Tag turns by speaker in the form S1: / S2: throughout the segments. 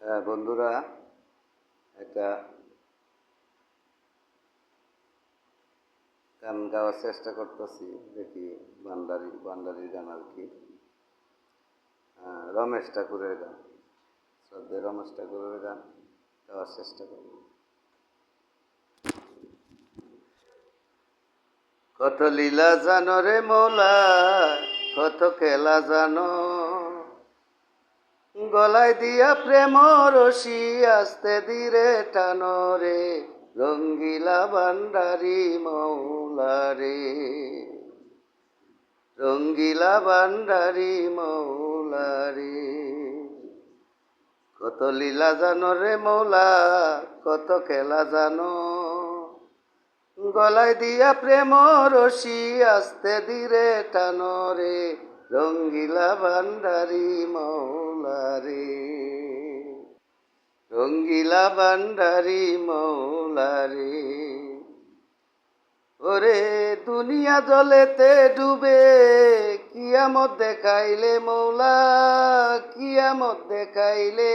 S1: হ্যাঁ বন্ধুরা, একটা গান গাওয়ার চেষ্টা করতেছি, দেখি বান্ডারির গান আর কি। রমেশ ঠাকুরের গান, শ্রদ্ধেয় রমেশ ঠাকুরের গান গাওয়ার চেষ্টা করব। কত লীলা জানো রে মৌলা, কত খেলা জানো, গলায় দিয়া প্রেম রশি আস্তে ধীরে টানো রে, রঙ্গিলা ভান্ডারি মৌলা রে, রঙ্গিলা ভান্ডারি মৌলা রে। কত লীলা জানো রে মৌলা, কত খেলা জানো, গলায় দিয়া প্রেম রশি আস্তে ধীরে টানো রে, রঙ্গিলা ভান্ডারি মৌলা রে, রঙ্গিলা ভান্ডারি মৌলা রে। ওরে দুনিয়া জলেতে ডুবে কিয়ামত দেখাইলে মৌলা, কিয়ামত দেখাইলে।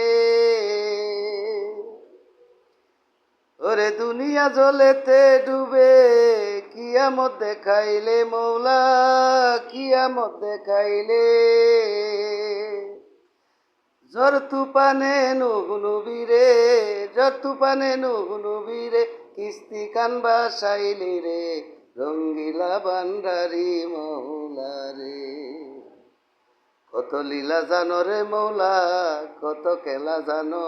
S1: ওরে দুনিয়া জলেতে ডুবে কিয়ামত দেখাইলে মৌলা, কিয়ামত দেখাইলে। ঝড় তুফানে নুহ নবীরে, ঝড় তুফানে নুহ নবীরে, কিস্তি কান বাসাইলি রে, রঙ্গিলা ভান্ডারি মৌলা রে। কত লীলা জানো রে মৌলা, কত খেলা জানো,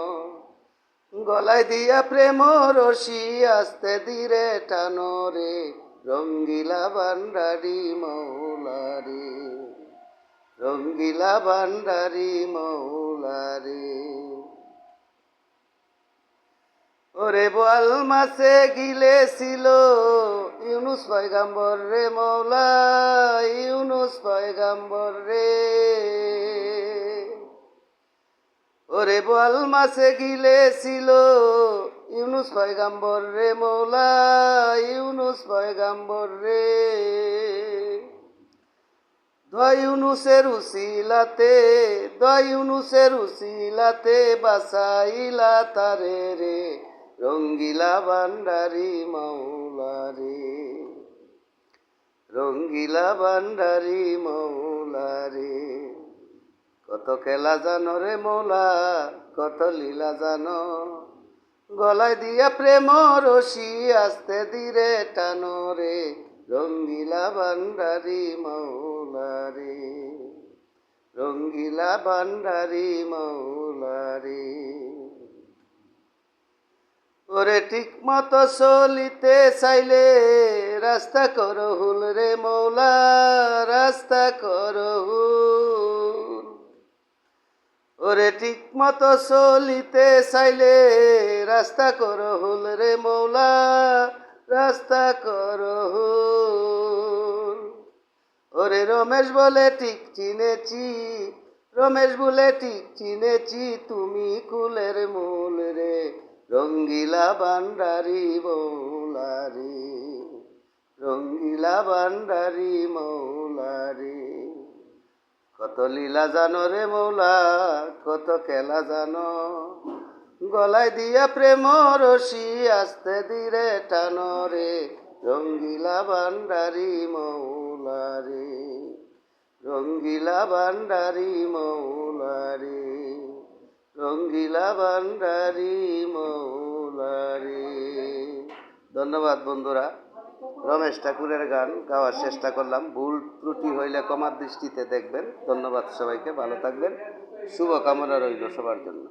S1: গলায় দিয়া প্রেম রশি আস্তে ধীরে টানো রে, রঙ্গিলা ভান্ডারি মৌলা রে, রঙ্গিলা ভান্ডারি মৌলা রে। ওরে বোয়াল মাছে গিলেছিল ইউনুস পয়গাম্বর রে মৌলা, ইউনুস পয়গাম্বর রে। ওরে বোয়াল মাছে গিলেছিল ইউনুস পয়গাম্বর রে মৌলা, ইউনুস পয়গাম্বর রে। দোয়া ইউনুসের উসিলাতে, দোয়া ইউনুসের উসিলাতে বাসাইলা তারে রে, রঙ্গিলা ভান্ডারি মৌলা রে, রঙ্গিলা ভান্ডারি মৌলা রে। কত খেলা জানো রে মৌলা, কত লীলা জানো, গলায় দিয়া প্রেম রশি আস্তে ধীরে টানো রে, রঙ্গিলা ভান্ডারি মৌলা রে, রঙ্গিলা ভান্ডারি মৌলা রে। ওরে ঠিক মতো চলিতে চাইলে রাস্তা করো হুল রে মৌলা, রাস্তা করো হুল। ওরে ঠিক মতো চলিতে চাইলে রাস্তা করো হুল রে মৌলা, রাস্তা করো হুল। ওরে রমেশ বলে ঠিক চিনেছি, রমেশ বলে ঠিক চিনেছি, তুমি কুলের মূল রে, রঙ্গিলা ভান্ডারি মৌলা রে, রঙ্গিলা ভান্ডারি মৌলা রে। কত লীলা জানো রে মৌলা, কত খেলা জানো, গলায় দিয়া প্রেম রশি আস্তে ধীরে টানো রে, রঙ্গিলা ভান্ডারি মৌলা রে, রঙ্গিলা ভান্ডারি মৌলা রে, রঙ্গিলা ভান্ডারি মৌলা রে। ধন্যবাদ বন্ধুরা, রমেশ ঠাকুরের গান গাওয়ার চেষ্টা করলাম, ভুল ত্রুটি হইলে ক্ষমার দৃষ্টিতে দেখবেন। ধন্যবাদ সবাইকে, ভালো থাকবেন, শুভকামনা রইল সবার জন্য।